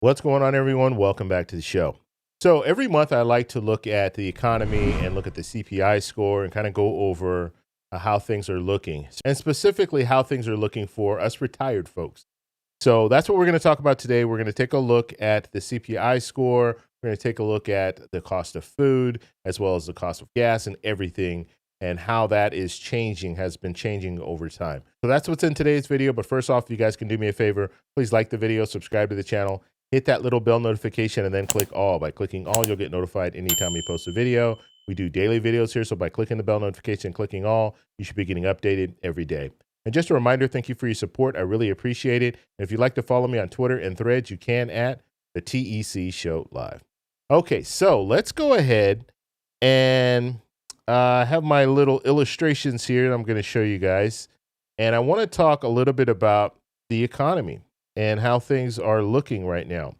What's going on, everyone? Welcome back to the show. So every month I like to look at the economy and look at the CPI score and kind of go over how things are looking, and specifically how things are looking for us retired folks. So that's what we're going to talk about today. We're going to take a look at the CPI score. We're going to take a look at the cost of food as well as the cost of gas and everything, and how that is changing, has been changing over time. So that's what's in today's video. But first off, if you guys can do me a favor, please like the video, subscribe to the channel, hit that little bell notification, and then click all. By clicking all, you'll get notified anytime we post a video. We do daily videos here, so by clicking the bell notification and clicking all, you should be getting updated every day. And just a reminder, thank you for your support. I really appreciate it. And if you'd like to follow me on Twitter and Threads, you can at the TEC Show Live. Okay, so let's go ahead and have my little illustrations here that I'm going to show you guys. And I want to talk a little bit about the economy and how things are looking right now.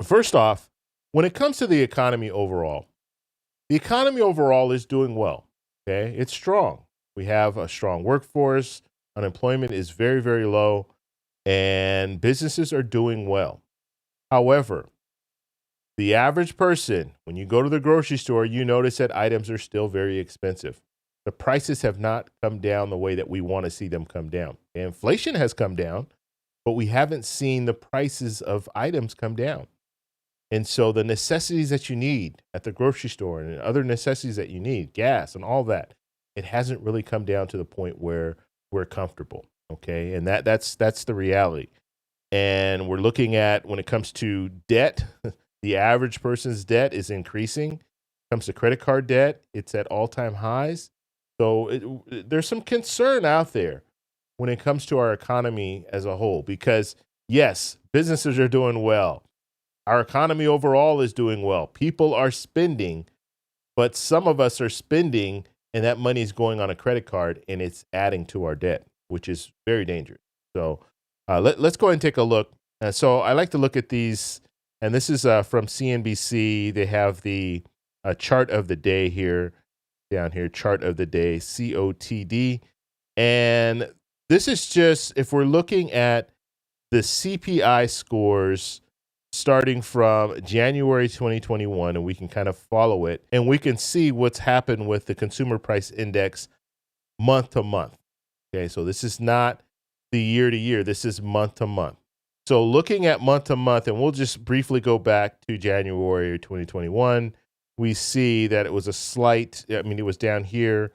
First off, when it comes to the economy overall is doing well. Okay, it's strong. We have a strong workforce. Unemployment is very, very low, and businesses are doing well. However, the average person, when you go to the grocery store, you notice that items are still very expensive. The prices have not come down the way that we want to see them come down. Inflation has come down, but we haven't seen the prices of items come down. And so the necessities that you need at the grocery store and other necessities that you need, gas and all that, it hasn't really come down to the point where we're comfortable. Okay. And that's the reality. And we're looking at, when it comes to debt, the average person's debt is increasing. When it comes to credit card debt, it's at all-time highs. So there's some concern out there when it comes to our economy as a whole, because yes, businesses are doing well. Our economy overall is doing well. People are spending, but some of us are spending and that money is going on a credit card and it's adding to our debt, which is very dangerous. So let's go ahead and take a look. So I like to look at these, and this is from CNBC. They have the chart of the day here, down here, chart of the day, COTD. And this is just, if we're looking at the CPI scores starting from January 2021, and we can kind of follow it, and we can see what's happened with the consumer price index month to month. Okay, so this is not the year to year, this is month to month. So looking at month to month, and we'll just briefly go back to January 2021, we see that it was a slight, it was down here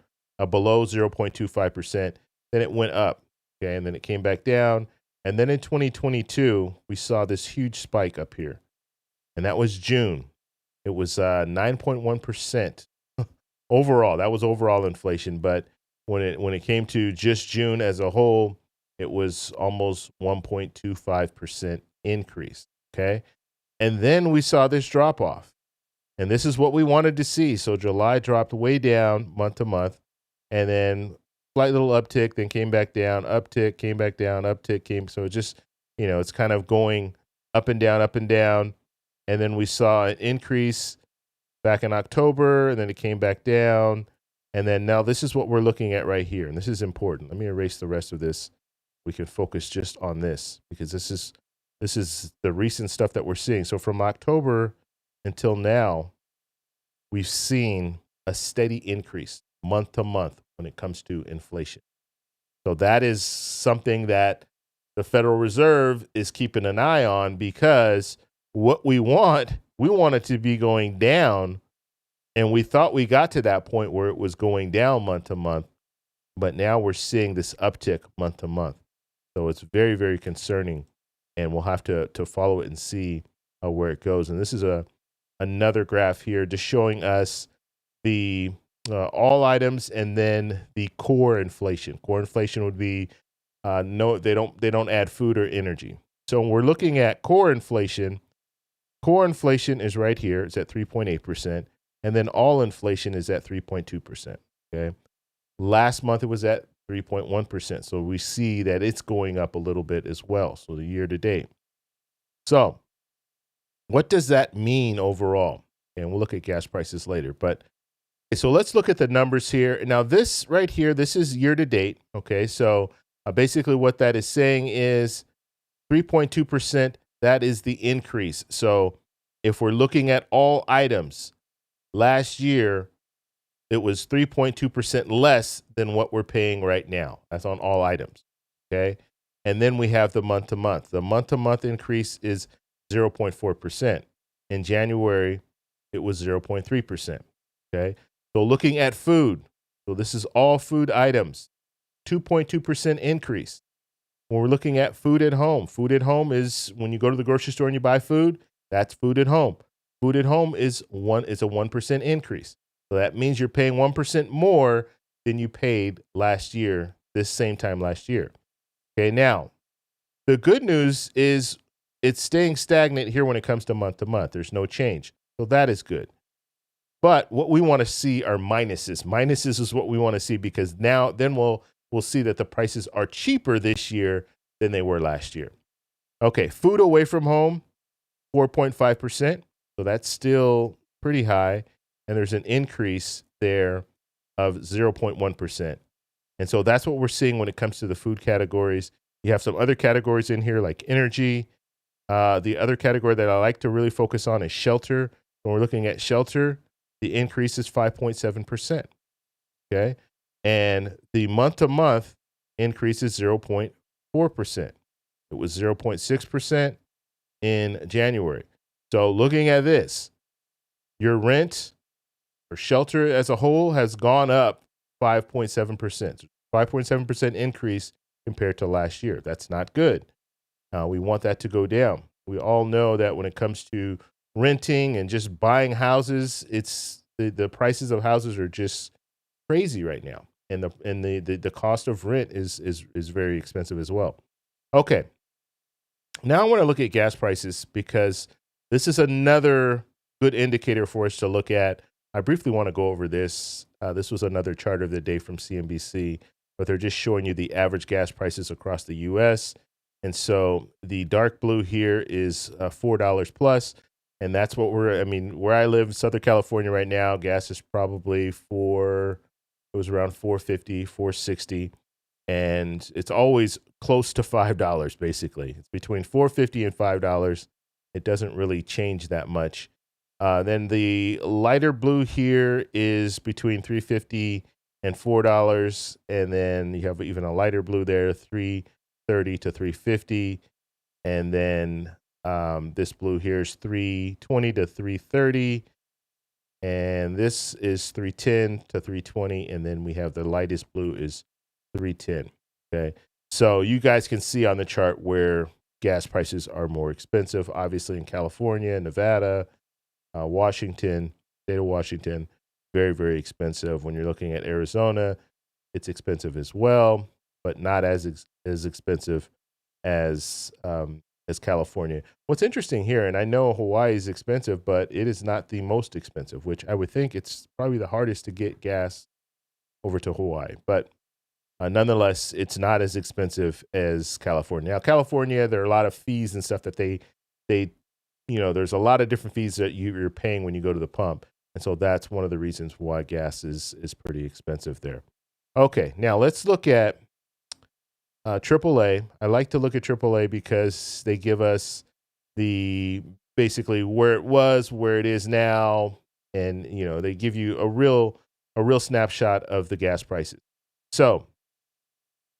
below 0.25%, then it went up, okay, and then it came back down. And then in 2022, we saw this huge spike up here, and that was June. It was 9.1% overall. That was overall inflation, but when it came to just June as a whole, it was almost 1.25% increase. Okay, and then we saw this drop off, and this is what we wanted to see. So July dropped way down month to month, and then slight little uptick, then came back down, uptick, came back down, uptick, came. So it just, it's kind of going up and down, up and down. And then we saw an increase back in October, and then it came back down. And then now this is what we're looking at right here. And this is important. Let me erase the rest of this. We can focus just on this, because this is the recent stuff that we're seeing. So from October until now, we've seen a steady increase month to month when it comes to inflation. So that is something that the Federal Reserve is keeping an eye on, because what we want it to be going down. And we thought we got to that point where it was going down month to month, but now we're seeing this uptick month to month. So it's very, very concerning, and we'll have to follow it and see where it goes. And this is another graph here just showing us the all items, and then the core inflation. Core inflation would be no, they don't add food or energy. So when we're looking at core inflation is right here. It's at 3.8%, and then all inflation is at 3.2%. Okay, last month it was at 3.1%. So we see that it's going up a little bit as well. So the year to date. So what does that mean overall? And we'll look at gas prices later, but so let's look at the numbers here. Now this right here, this is year to date. Okay, so basically what that is saying is 3.2%, that is the increase. So if we're looking at all items, last year it was 3.2% less than what we're paying right now. That's on all items. Okay. And then we have the month to month. The month to month increase is 0.4%. In January, it was 0.3%. Okay. So looking at food, so this is all food items, 2.2% increase. When we're looking at food at home is when you go to the grocery store and you buy food, that's food at home. Food at home is a 1% increase. So that means you're paying 1% more than you paid last year, this same time last year. Okay, now the good news is it's staying stagnant here when it comes to month. There's no change. So that is good. But what we want to see are minuses. Minuses is what we want to see because then we'll see that the prices are cheaper this year than they were last year. Okay, food away from home, 4.5%. So that's still pretty high. And there's an increase there of 0.1%. And so that's what we're seeing when it comes to the food categories. You have some other categories in here like energy. The other category that I like to really focus on is shelter. When we're looking at shelter, the increase is 5.7%. Okay. And the month to month increase is 0.4%. It was 0.6% in January. So looking at this, your rent or shelter as a whole has gone up 5.7%. 5.7% increase compared to last year. That's not good. We want that to go down. We all know that when it comes to renting and just buying houses, it's the prices of houses are just crazy right now. And the cost of rent is very expensive as well. Okay. Now I want to look at gas prices because this is another good indicator for us to look at. I briefly want to go over this. This was another chart of the day from CNBC, but they're just showing you the average gas prices across the U.S. And so the dark blue here is $4 plus. And that's what where I live, Southern California right now, gas is probably it was around 450, 460. And it's always close to $5, basically. It's between $4.50 and $5. It doesn't really change that much. Then the lighter blue here is between $3.50 and $4. And then you have even a lighter blue there, $3.30 to $3.50. And then this blue here is $3.20 to $3.30. And this is $3.10 to $3.20. And then we have the lightest blue is $3.10. Okay. So you guys can see on the chart where gas prices are more expensive, obviously in California, Nevada, Washington, state of Washington, very, very expensive. When you're looking at Arizona, it's expensive as well, but not as expensive as California. What's interesting here, and I know Hawaii is expensive, but it is not the most expensive, which I would think it's probably the hardest to get gas over to Hawaii. But nonetheless, it's not as expensive as California. Now, California, there are a lot of fees and stuff that they there's a lot of different fees that you're paying when you go to the pump. And so that's one of the reasons why gas is pretty expensive there. Okay, now let's look at AAA. I like to look at AAA because they give us basically where it was, where it is now, and they give you a real snapshot of the gas prices. So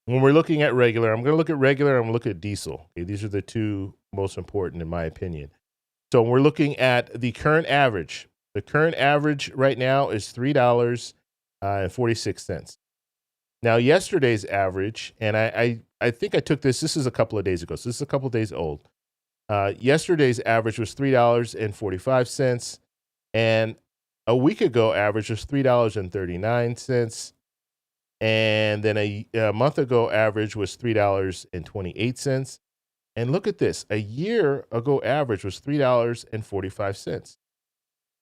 when we're looking at regular, I'm going to look at regular, I'm going to look at diesel. Okay, these are the two most important in my opinion. So we're looking at the current average. The current average right now is $3.46. Now, yesterday's average, and I think I took this is a couple of days ago, so this is a couple of days old. Yesterday's average was $3.45, and a week ago average was $3.39, and then a month ago average was $3.28. And look at this, a year ago average was $3.45.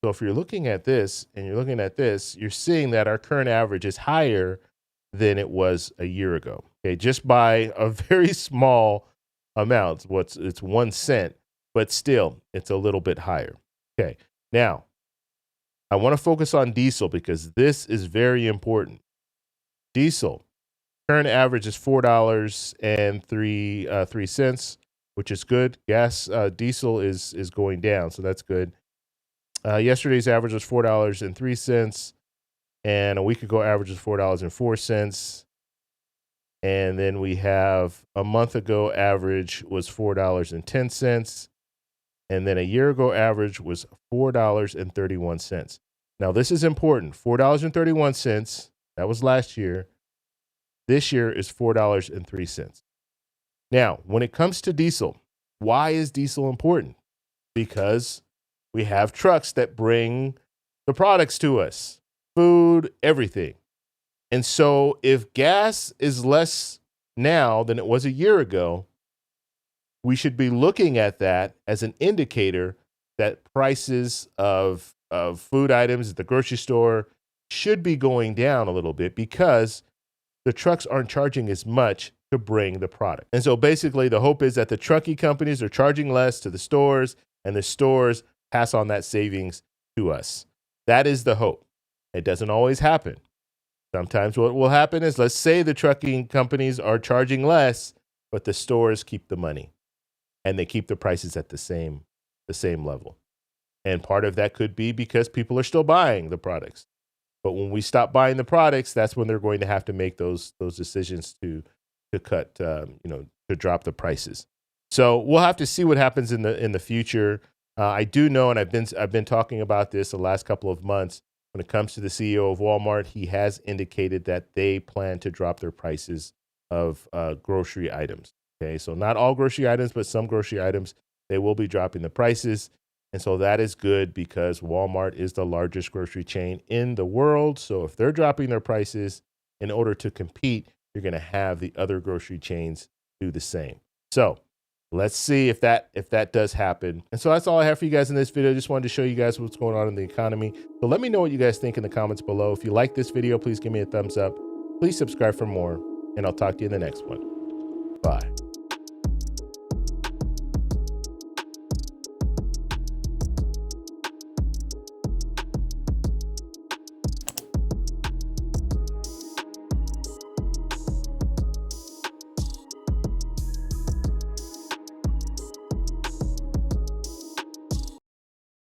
So if you're looking at this and you're looking at this, you're seeing that our current average is higher than it was a year ago. Okay, just by a very small amount. It's 1 cent, but still it's a little bit higher. Okay, now I want to focus on diesel because this is very important. Diesel current average is $4.03. which is good. Diesel is going down, so that's good. Yesterday's average was $4.03, and a week ago average was $4.04. And then we have a month ago average was $4.10. And then a year ago average was $4.31. Now, this is important. $4.31, that was last year. This year is $4.03. Now, when it comes to diesel, why is diesel important? Because we have trucks that bring the products to us, food, everything. And so if gas is less now than it was a year ago, we should be looking at that as an indicator that prices of food items at the grocery store should be going down a little bit because the trucks aren't charging as much to bring the product. And so basically the hope is that the trucking companies are charging less to the stores and the stores pass on that savings to us. That is the hope. It doesn't always happen. Sometimes what will happen is, let's say the trucking companies are charging less, but the stores keep the money and they keep the prices at the same level. And part of that could be because people are still buying the products. But when we stop buying the products, that's when they're going to have to make those decisions to cut, to drop the prices. So we'll have to see what happens in the future. I do know, and I've been talking about this the last couple of months. When it comes to the CEO of Walmart, he has indicated that they plan to drop their prices of grocery items. Okay, so not all grocery items, but some grocery items, they will be dropping the prices. And so that is good because Walmart is the largest grocery chain in the world. So if they're dropping their prices in order to compete, you're going to have the other grocery chains do the same. So let's see if that does happen. And so that's all I have for you guys in this video. Just wanted to show you guys what's going on in the economy. So let me know what you guys think in the comments below. If you like this video, please give me a thumbs up. Please subscribe for more, and I'll talk to you in the next one. Bye.